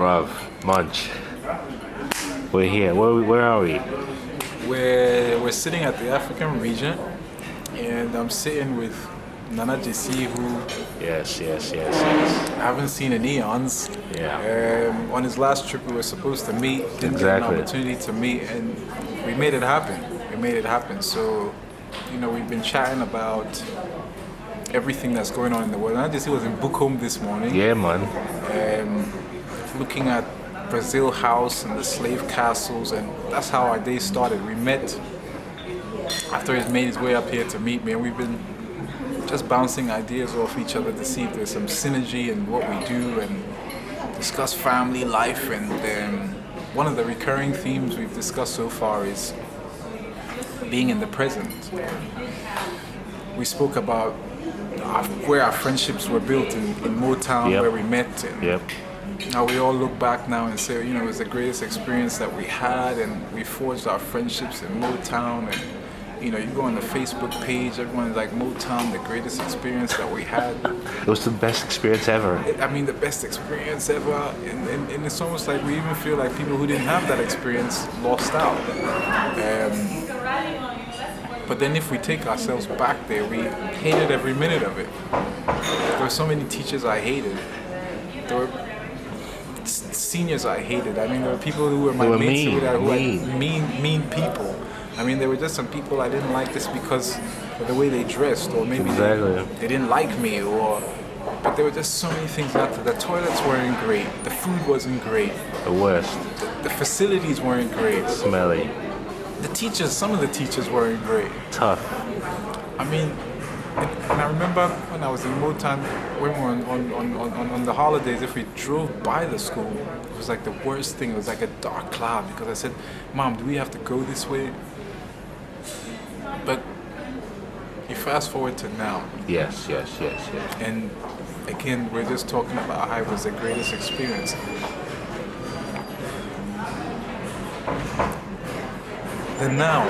Bruv, Munch. We're here. Where are we? We're sitting at the African region, and I'm sitting with Man-Tse, who Yes. I haven't seen in eons. Yeah. On his last trip, we were supposed to meet, didn't get an Exactly. opportunity to meet, and we made it happen. So, we've been chatting about everything that's going on in the world. Man-Tse was in Bukom this morning. Yeah, man. Looking at Brazil House and the slave castles, and that's how our day started. We met after he's made his way up here to meet me, and we've been just bouncing ideas off each other to see if there's some synergy in what we do and discuss family life. And one of the recurring themes we've discussed so far is being in the present. We spoke about where our friendships were built in Motown, Yep. where we met, and Yep. now we all look back now and say, it was the greatest experience that we had, and we forged our friendships in Motown. And you go on the Facebook page, everyone's like, Motown, the greatest experience that we had. It was the best experience ever. The best experience ever. And it's almost like we even feel like people who didn't have that experience lost out. But then if we take ourselves back there, we hated every minute of it. There were so many teachers I hated. There were seniors I hated. There were people who were my They were mates mean, who were mean. mean people. There were just some people I didn't like just because of the way they dressed, or maybe Exactly. they didn't like me, but there were just so many things out there. The toilets weren't great, the food wasn't great, The worst. the facilities weren't great, Smelly. some of the teachers weren't great. Tough. And I remember when I was in Motown, when we were on the holidays, if we drove by the school, it was like the worst thing. It was like a dark cloud, because I said, Mom, do we have to go this way? But you fast forward to now, Yes. and again, we're just talking about how it was the greatest experience. The now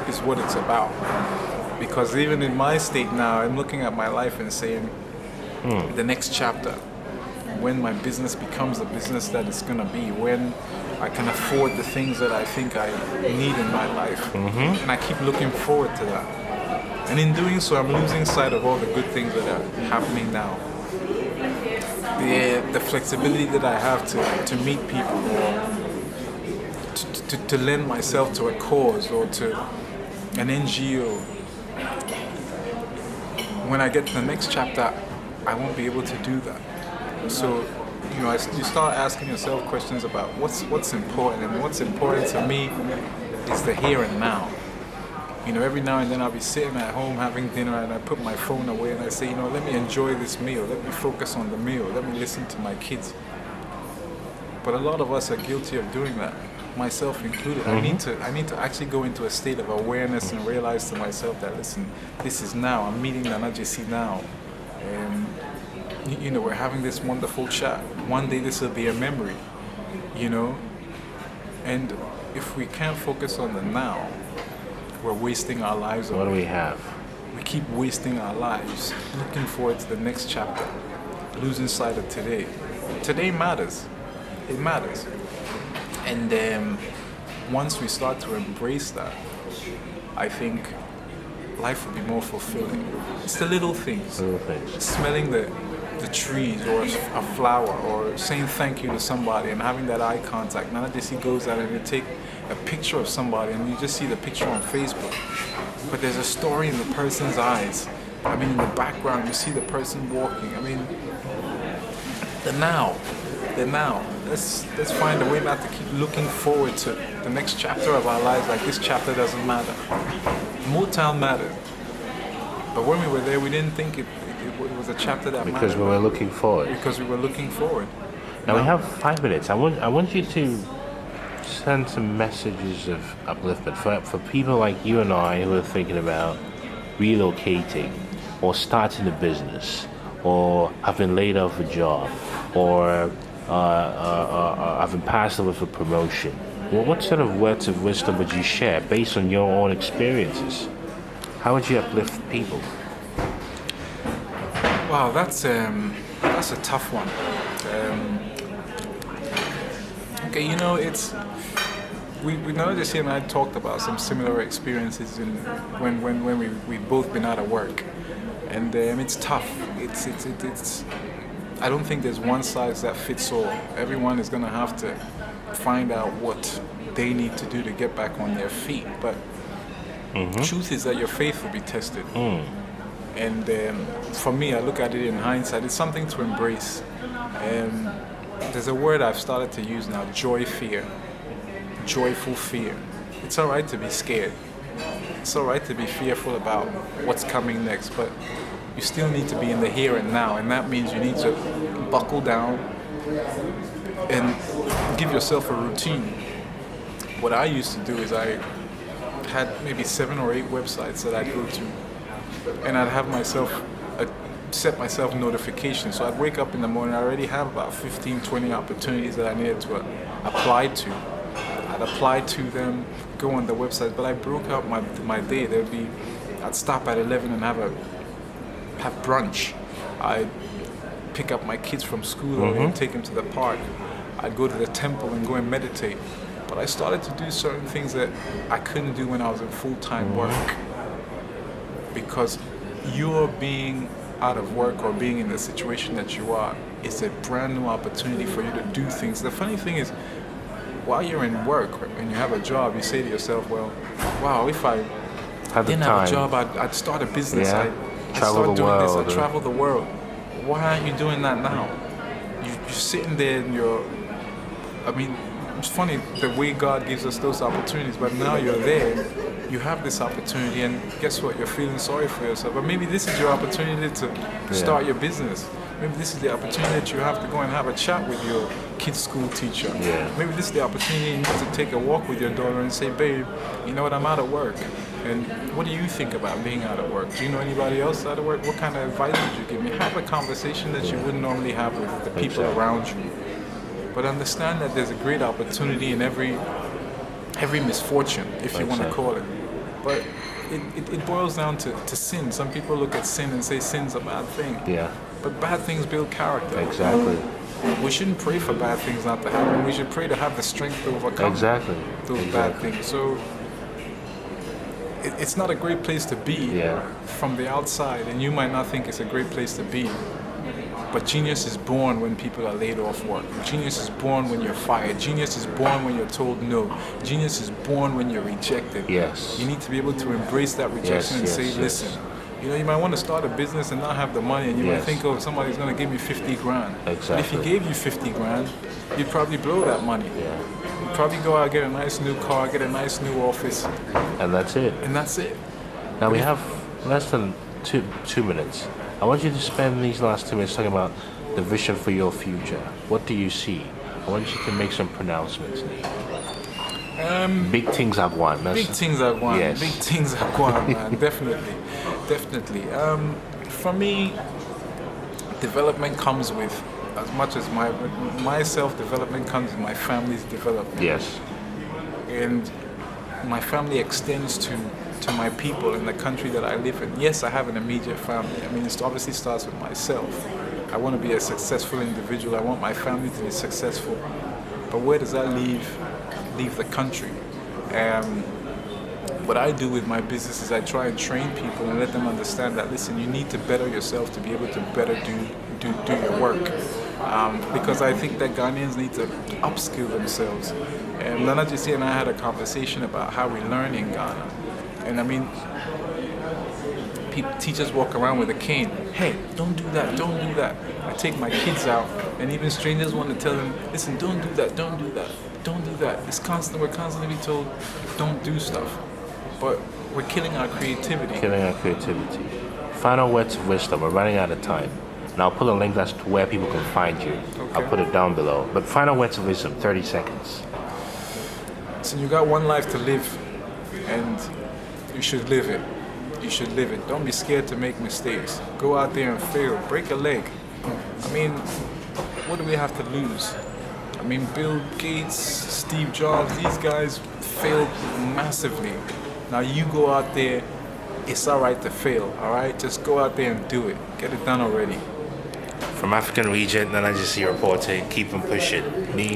is what it's about. Because even in my state now, I'm looking at my life and saying, the next chapter, when my business becomes the business that it's going to be, when I can afford the things that I think I need in my life. And I keep looking forward to that. And in doing so, I'm losing sight of all the good things that are happening now. The flexibility that I have to meet people, or to lend myself to a cause or to an NGO. When I get to the next chapter, I won't be able to do that. So, you start asking yourself questions about what's important, and what's important to me is the here and now. Every now and then I'll be sitting at home having dinner, and I put my phone away and I say, let me enjoy this meal, let me focus on the meal, let me listen to my kids. But a lot of us are guilty of doing that, myself included. I need to actually go into a state of awareness and realize to myself that, listen, this is now. I'm meeting Man-Tse now, and we're having this wonderful chat. One day this will be a memory, And if we can't focus on the now, we're wasting our lives away. What do we have? We keep wasting our lives looking forward to the next chapter, losing sight of today. Today matters. It matters. And once we start to embrace that, I think life will be more fulfilling. It's the little things. Smelling the trees, or a flower, or saying thank you to somebody and having that eye contact. Now that he goes out and you take a picture of somebody and you just see the picture on Facebook, but there's a story in the person's eyes. In the background you see the person walking. The now. Let's find a way not to keep looking forward to the next chapter of our lives like this chapter doesn't matter. Motown mattered, but when we were there, we didn't think it was a chapter that mattered. Because we were looking forward. Because we were looking forward. Now we have 5 minutes. I want you to send some messages of upliftment for people like you and I who are thinking about relocating, or starting a business, or have been laid off a job, or have been passed over for promotion. What sort of words of wisdom would you share based on your own experiences? How would you uplift people? Wow, that's a tough one. Okay, you know, it's we know just and I talked about some similar experiences in when we both been out of work, and it's tough. It's I don't think there's one size that fits all. Everyone is gonna have to find out what they need to do to get back on their feet. But truth is that your faith will be tested. And for me, I look at it in hindsight. It's something to embrace. There's a word I've started to use now: joy, fear, joyful fear. It's all right to be scared. It's all right to be fearful about what's coming next, but you still need to be in the here and now, and that means you need to buckle down and give yourself a routine. What I used to do is I had maybe 7 or 8 websites that I'd go to, and I'd have myself set myself notifications. So I'd wake up in the morning, I already have about 15, 20 opportunities that I needed to apply to. I'd apply to them, go on the website, but I broke out my day. I'd stop at 11 and have brunch. I'd pick up my kids from school and take them to the park. I'd go to the temple and go and meditate. But I started to do certain things that I couldn't do when I was in full-time work. Because you're being out of work or being in the situation that you are, it's a brand new opportunity for you to do things. The funny thing is, while you're in work and you have a job, you say to yourself, well, wow, if I didn't have a job, I'd start a business. Yeah. I'd start doing this, I'd travel the world. Why aren't you doing that now? You're sitting there and it's funny the way God gives us those opportunities, but now you're there, you have this opportunity, and guess what? You're feeling sorry for yourself. But maybe this is your opportunity to start your business. Maybe this is the opportunity that you have to go and have a chat with your kid's school teacher. Yeah. Maybe this is the opportunity you need to take a walk with your daughter and say, babe, you know what, I'm out of work. And what do you think about being out of work? Do you know anybody else out of work? What kind of advice would you give me? Have a conversation that you wouldn't normally have with the people around you. But understand that there's a great opportunity in every misfortune, if you want to call it. But it boils down to sin. Some people look at sin and say sin's a bad thing. Yeah. But bad things build character. Exactly. We shouldn't pray for bad things not to happen. We should pray to have the strength to overcome those bad things. So it's not a great place to be from the outside, and you might not think it's a great place to be. But genius is born when people are laid off work. Genius is born when you're fired. Genius is born when you're told no. Genius is born when you're rejected. Yes. You need to be able to embrace that rejection and say, listen, you know, you might want to start a business and not have the money, and you might think, oh, somebody's going to give me 50 grand. Exactly. But if he gave you 50 grand, you'd probably blow that money. Yeah. You'd probably go out, get a nice new car, get a nice new office. And that's it. Now we have less than two minutes. I want you to spend these last 2 minutes talking about the vision for your future. What do you see? I want you to make some pronouncements. Big things I've won. Big things I've won. Yes. Big things I've won, man. Definitely. For me, development comes with, as much as my self-development comes with my family's development. Yes. And my family extends to my people in the country that I live in. Yes, I have an immediate family. I mean, it obviously starts with myself. I want to be a successful individual. I want my family to be successful. But where does that leave the country? What I do with my business is I try and train people and let them understand that, listen, you need to better yourself to be able to better do your work. Because I think that Ghanaians need to upskill themselves. And Man-Tse and I had a conversation about how we learn in Ghana. And I mean, teachers walk around with a cane. Hey, don't do that, don't do that. I take my kids out, and even strangers want to tell them, listen, don't do that, don't do that, don't do that. We're constantly being told, don't do stuff. But we're killing our creativity. Final words of wisdom. We're running out of time. And I'll put a link as to where people can find you. Okay. I'll put it down below. But final words of wisdom, 30 seconds. So you got one life to live, and you should live it. You should live it. Don't be scared to make mistakes. Go out there and fail. Break a leg. I mean, what do we have to lose? I mean, Bill Gates, Steve Jobs, these guys failed massively. Now you go out there, it's all right to fail, all right? Just go out there and do it. Get it done already. From African region, Man-Tse reporting. Keep on pushing. Me.